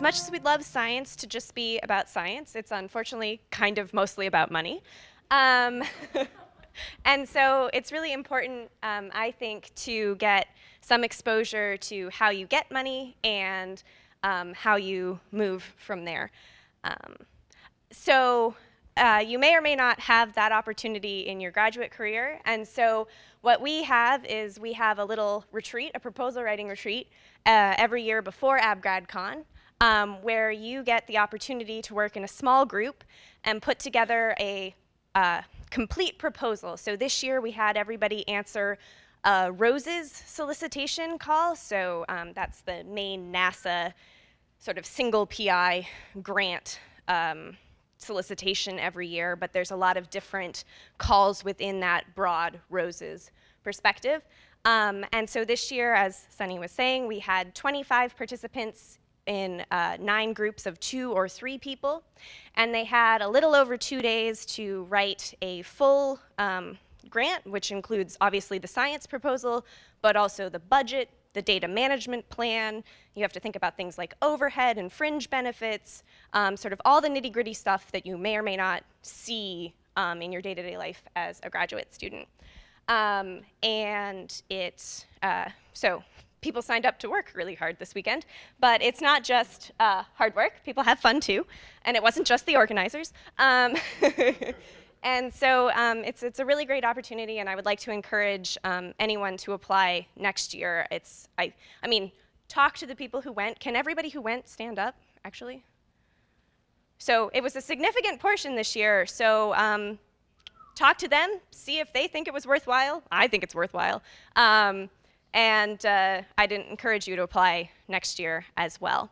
much as we'd love science to just be about science, it's unfortunately kind of mostly about money. And so it's really important, I think, to get some exposure to how you get money and how you move from there. You may or may not have that opportunity in your graduate career. And so what we have is we have a little retreat, a proposal writing retreat, every year before AbGradCon, where you get the opportunity to work in a small group and put together a complete proposal. So this year we had everybody answer ROSE's solicitation call. So that's the main NASA sort of single PI grant solicitation every year, but there's a lot of different calls within that broad ROSE's perspective. And so this year, as Sunny was saying, we had 25 participants in 9 groups of 2 or 3 people, and they had a little over 2 days to write a full grant, which includes obviously the science proposal, but also the budget, the data management plan. You have to think about things like overhead and fringe benefits, sort of all the nitty-gritty stuff that you may or may not see in your day-to-day life as a graduate student. So people signed up to work really hard this weekend, but it's not just hard work. People have fun too, and it wasn't just the organizers. And so it's a really great opportunity, and I would like to encourage anyone to apply next year. I mean, talk to the people who went. Can everybody who went stand up, actually? So it was a significant portion this year, so talk to them, see if they think it was worthwhile. I think it's worthwhile. And I'd encourage you to apply next year as well.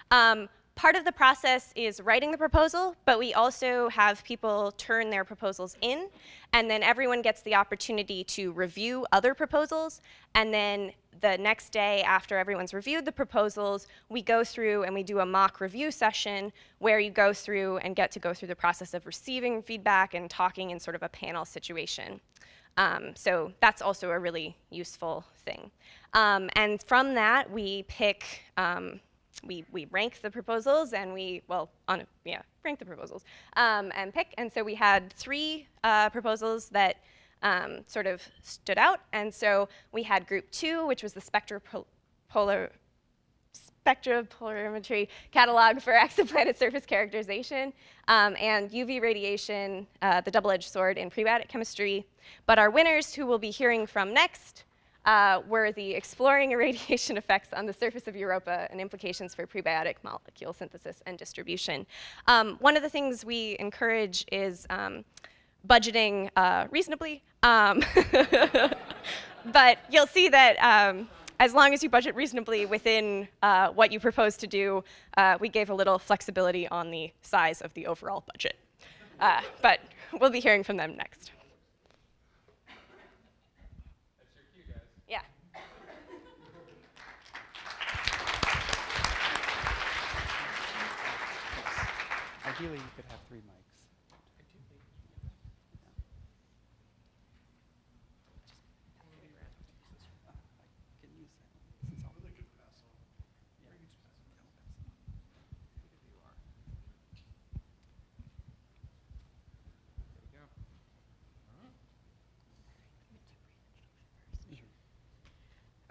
Part of the process is writing the proposal, but we also have people turn their proposals in, and then everyone gets the opportunity to review other proposals, and then the next day after everyone's reviewed the proposals, we go through and we do a mock review session where you go through and get to go through the process of receiving feedback and talking in sort of a panel situation. So that's also a really useful thing. And from that, we pick we rank the proposals, and rank the proposals and pick. And so we had 3 proposals that sort of stood out. And so we had group 2, which was the spectropolarimetry catalog for exoplanet surface characterization, and UV radiation, the double-edged sword in prebiotic chemistry. But our winners, who we'll be hearing from next, were the exploring irradiation effects on the surface of Europa and implications for prebiotic molecule synthesis and distribution. One of the things we encourage is budgeting reasonably, but you'll see that as long as you budget reasonably within what you propose to do, we gave a little flexibility on the size of the overall budget. But we'll be hearing from them next. Yeah. Ideally, you could have 3 mics.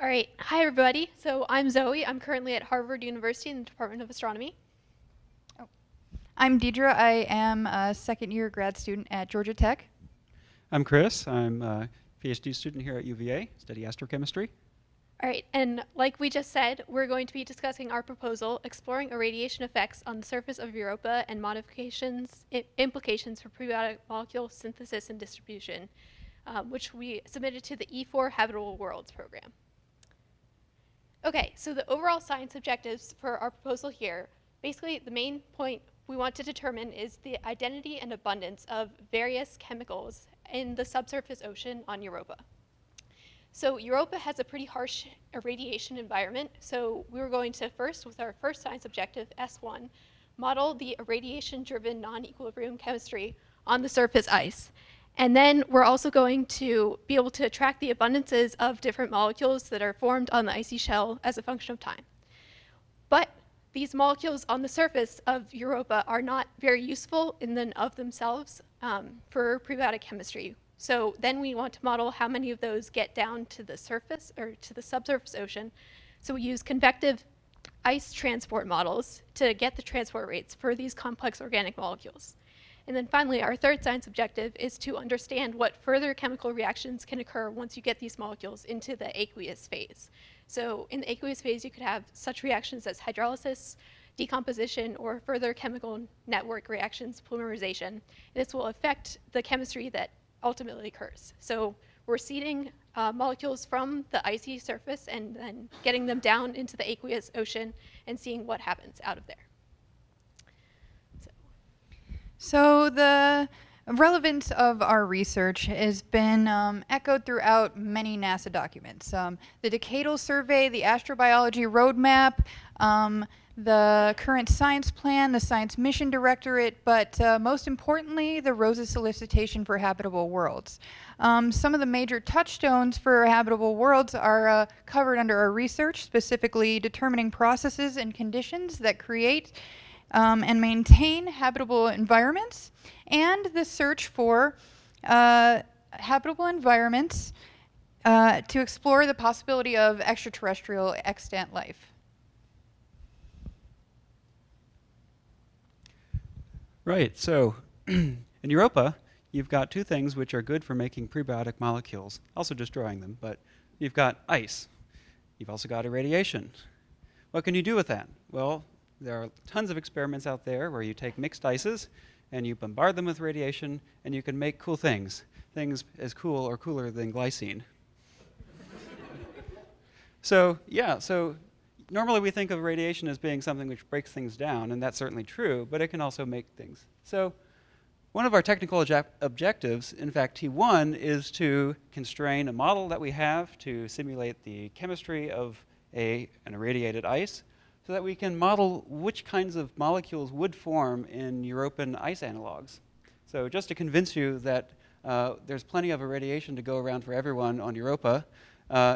All right, hi everybody. So I'm Zoe. I'm currently at Harvard University in the Department of Astronomy. Oh. I'm Dedra. I am a second-year grad student at Georgia Tech. I'm Chris. I'm a PhD student here at UVA, study astrochemistry. All right, and like we just said, we're going to be discussing our proposal, exploring irradiation effects on the surface of Europa and implications for prebiotic molecule synthesis and distribution, which we submitted to the E4 Habitable Worlds program. Okay, so the overall science objectives for our proposal here, basically the main point we want to determine is the identity and abundance of various chemicals in the subsurface ocean on Europa. So Europa has a pretty harsh irradiation environment, so we were going to first, with our first science objective, S1, model the irradiation-driven non-equilibrium chemistry on the surface ice. And then we're also going to be able to track the abundances of different molecules that are formed on the icy shell as a function of time. But these molecules on the surface of Europa are not very useful in and of themselves for prebiotic chemistry. So then we want to model how many of those get down to the surface or to the subsurface ocean. So we use convective ice transport models to get the transport rates for these complex organic molecules. And then finally, our third science objective is to understand what further chemical reactions can occur once you get these molecules into the aqueous phase. So in the aqueous phase, you could have such reactions as hydrolysis, decomposition, or further chemical network reactions, polymerization. And this will affect the chemistry that ultimately occurs. So we're seeding molecules from the icy surface and then getting them down into the aqueous ocean and seeing what happens out of there. So the relevance of our research has been echoed throughout many NASA documents. The decadal survey, the astrobiology roadmap, the current science plan, the science mission directorate, but most importantly, the ROSA solicitation for habitable worlds. Some of the major touchstones for habitable worlds are covered under our research, specifically determining processes and conditions that create and maintain habitable environments, and the search for habitable environments to explore the possibility of extraterrestrial extant life. Right, so in Europa, you've got two things which are good for making prebiotic molecules, also destroying them, but you've got ice. You've also got irradiation. What can you do with that? Well, there are tons of experiments out there where you take mixed ices and you bombard them with radiation and you can make cool things as cool or cooler than glycine. So normally we think of radiation as being something which breaks things down, and that's certainly true, but it can also make things. So one of our technical objectives, in fact T1, is to constrain a model that we have to simulate the chemistry of an irradiated ice, so that we can model which kinds of molecules would form in European ice analogs. So just to convince you that there's plenty of irradiation to go around for everyone on Europa,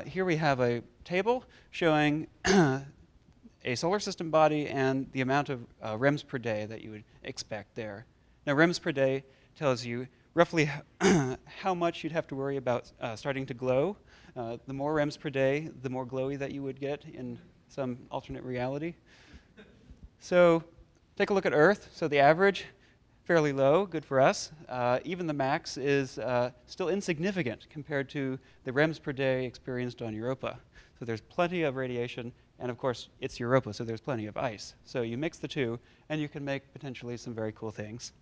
here we have a table showing a solar system body and the amount of REMS per day that you would expect there. Now REMS per day tells you roughly how much you'd have to worry about starting to glow. The more REMS per day, the more glowy that you would get in some alternate reality. So take a look at Earth. So the average, fairly low, good for us. Even the max is still insignificant compared to the REMS per day experienced on Europa. So there's plenty of radiation, and of course it's Europa, so there's plenty of ice. So you mix the two, and you can make potentially some very cool things.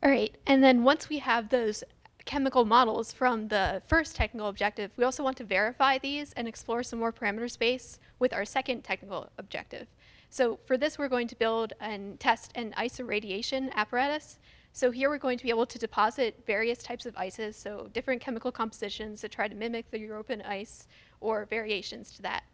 All right, and then once we have those chemical models from the first technical objective, we also want to verify these and explore some more parameter space with our second technical objective. So for this, we're going to build and test an ice irradiation apparatus. So here we're going to be able to deposit various types of ices, so different chemical compositions to try to mimic the European ice or variations to that.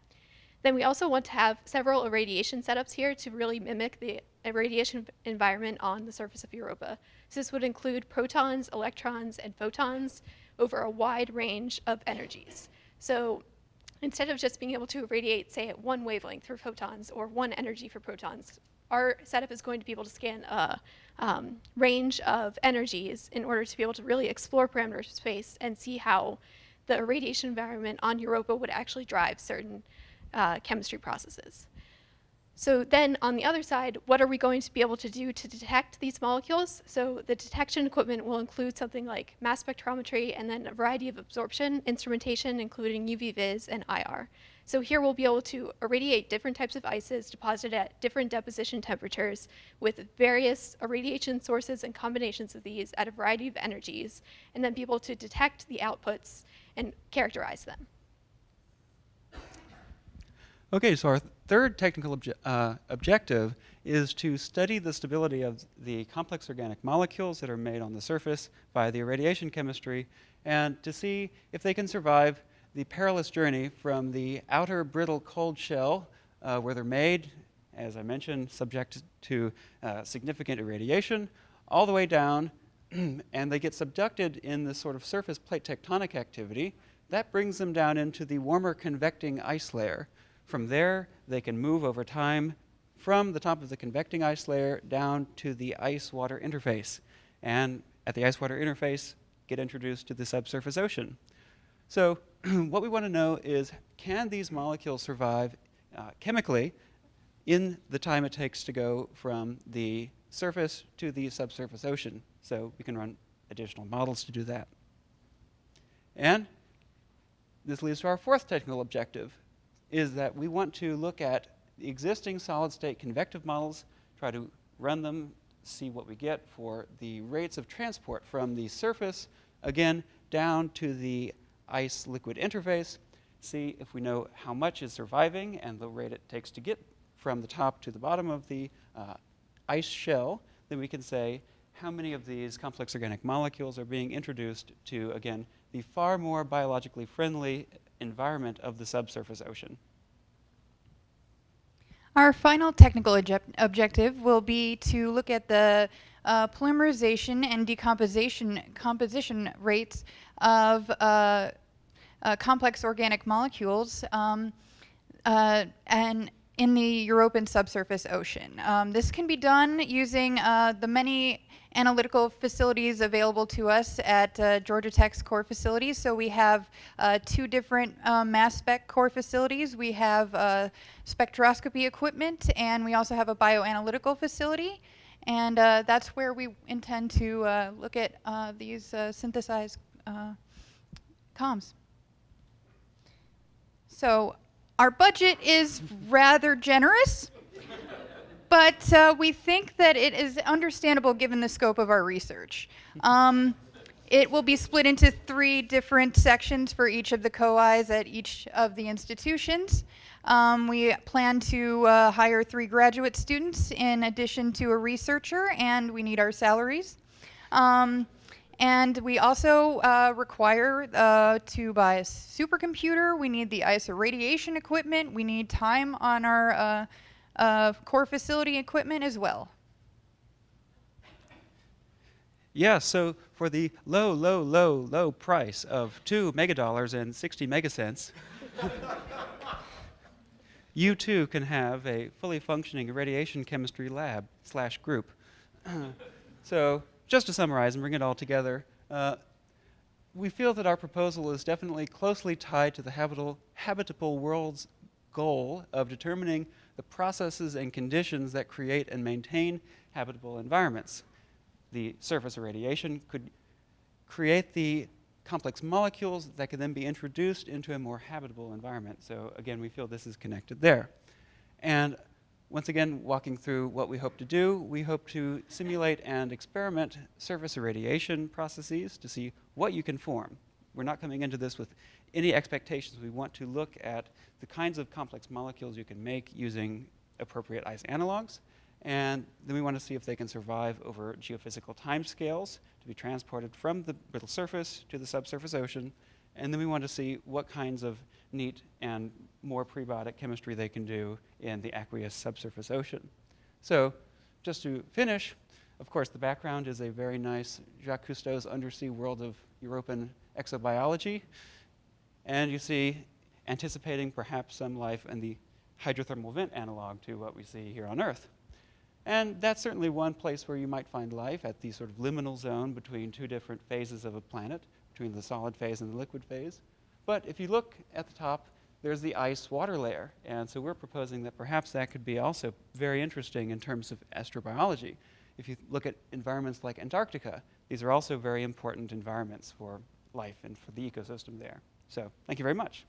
Then we also want to have several irradiation setups here to really mimic the irradiation environment on the surface of Europa. So this would include protons, electrons, and photons over a wide range of energies. So instead of just being able to irradiate, say, at one wavelength for photons or one energy for protons, our setup is going to be able to scan a range of energies in order to be able to really explore parameter space and see how the irradiation environment on Europa would actually drive certain chemistry processes. So then on the other side, what are we going to be able to do to detect these molecules? So the detection equipment will include something like mass spectrometry and then a variety of absorption instrumentation, including UV vis and IR. So here we'll be able to irradiate different types of ices deposited at different deposition temperatures with various irradiation sources and combinations of these at a variety of energies, and then be able to detect the outputs and characterize them. Okay, so our third technical objective is to study the stability of the complex organic molecules that are made on the surface by the irradiation chemistry, and to see if they can survive the perilous journey from the outer brittle cold shell where they're made, as I mentioned, subject to significant irradiation, all the way down, and they get subducted in this sort of surface plate tectonic activity. That brings them down into the warmer convecting ice layer, From there, they can move over time from the top of the convecting ice layer down to the ice-water interface. And at the ice-water interface, get introduced to the subsurface ocean. So what we want to know is, can these molecules survive chemically in the time it takes to go from the surface to the subsurface ocean? So we can run additional models to do that. And this leads to our fourth technical objective, is that we want to look at the existing solid-state convective models, try to run them, see what we get for the rates of transport from the surface, again, down to the ice-liquid interface, see if we know how much is surviving and the rate it takes to get from the top to the bottom of the ice shell. Then we can say how many of these complex organic molecules are being introduced to, again, the far more biologically friendly environment of the subsurface ocean. Our final technical objective will be to look at the polymerization and decomposition rates of complex organic molecules and in the European subsurface ocean. This can be done using the many analytical facilities available to us at Georgia Tech's core facilities. So we have 2 different mass spec core facilities. We have spectroscopy equipment, and we also have a bioanalytical facility. And that's where we intend to look at these synthesized comms. So our budget is rather generous, but we think that it is understandable given the scope of our research. It will be split into 3 different sections for each of the co-Is at each of the institutions. We plan to hire 3 graduate students in addition to a researcher, and we need our salaries. And we also require to buy a supercomputer. We need the ice irradiation equipment. We need time on our core facility equipment as well. Yeah, so for the low price of $2 megadollars and 60 megacents, you too can have a fully functioning irradiation chemistry lab / group. So just to summarize and bring it all together, we feel that our proposal is definitely closely tied to the habitable world's goal of determining the processes and conditions that create and maintain habitable environments. The surface irradiation could create the complex molecules that can then be introduced into a more habitable environment. So again, we feel this is connected there. And once again, walking through what we hope to do, we hope to simulate and experiment surface irradiation processes to see what you can form. We're not coming into this with any expectations. We want to look at the kinds of complex molecules you can make using appropriate ice analogs. And then we want to see if they can survive over geophysical timescales to be transported from the brittle surface to the subsurface ocean. And then we want to see what kinds of neat and more prebiotic chemistry they can do in the aqueous subsurface ocean. So just to finish, of course, the background is a very nice Jacques Cousteau's undersea world of European exobiology. And you see, anticipating perhaps some life in the hydrothermal vent analog to what we see here on Earth. And that's certainly one place where you might find life, at the sort of liminal zone between 2 different phases of a planet, between the solid phase and the liquid phase. But if you look at the top, there's the ice-water layer. And so we're proposing that perhaps that could be also very interesting in terms of astrobiology. If you look at environments like Antarctica, these are also very important environments for life and for the ecosystem there. So thank you very much.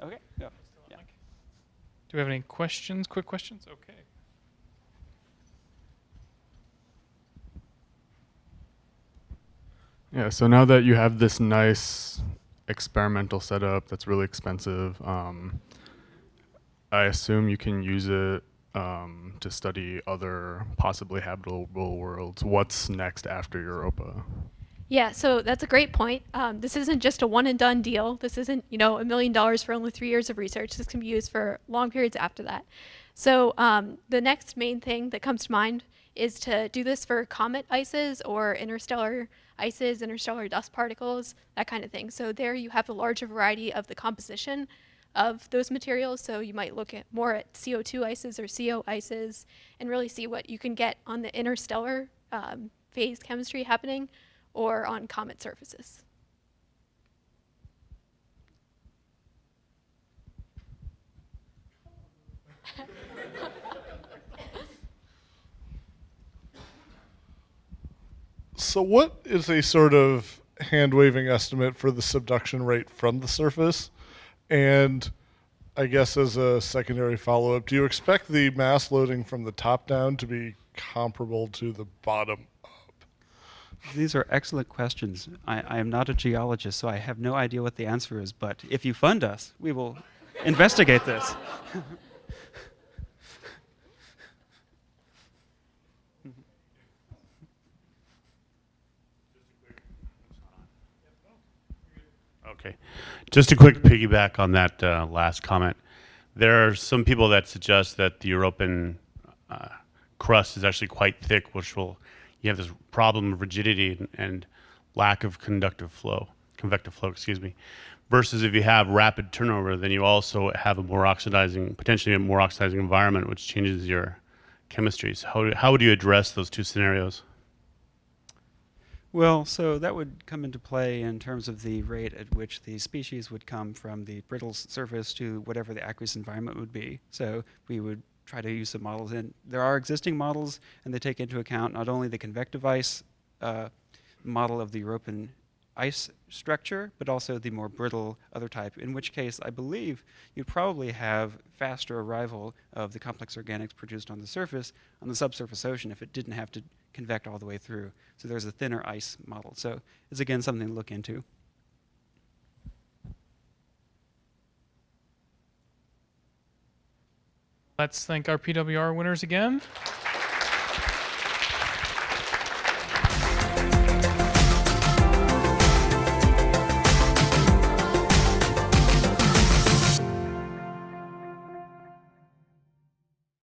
Okay. Yeah. Do we have any questions? Quick questions? Okay. Yeah, so now that you have this nice experimental setup that's really expensive, I assume you can use it to study other possibly habitable worlds. What's next after Europa? Yeah, so that's a great point. This isn't just a one and done deal. This isn't, $1 million for only 3 years of research. This can be used for long periods after that. So the next main thing that comes to mind is to do this for comet ices or interstellar ices, interstellar dust particles, that kind of thing. So there you have a larger variety of the composition of those materials. So you might look at more at CO2 ices or CO ices and really see what you can get on the interstellar phase chemistry happening or on comet surfaces. So what is a sort of hand-waving estimate for the subduction rate from the surface? And I guess as a secondary follow-up, do you expect the mass loading from the top down to be comparable to the bottom up? These are excellent questions. I am not a geologist, so I have no idea what the answer is, but if you fund us, we will investigate this. Okay. Just a quick piggyback on that last comment. There are some people that suggest that the European crust is actually quite thick, which will, you have this problem of rigidity and lack of convective flow, excuse me. Versus if you have rapid turnover, then you also have a more oxidizing, potentially a more oxidizing environment, which changes your chemistries. How would you address those two scenarios? Well, so that would come into play in terms of the rate at which the species would come from the brittle surface to whatever the aqueous environment would be. So we would try to use some models. And there are existing models, and they take into account not only the convective ice model of the European ice structure, but also the more brittle other type, in which case I believe you'd probably have faster arrival of the complex organics produced on the surface, on the subsurface ocean, if it didn't have to convect all the way through. So there's a thinner ice model. So it's again something to look into. Let's thank our PWR winners again.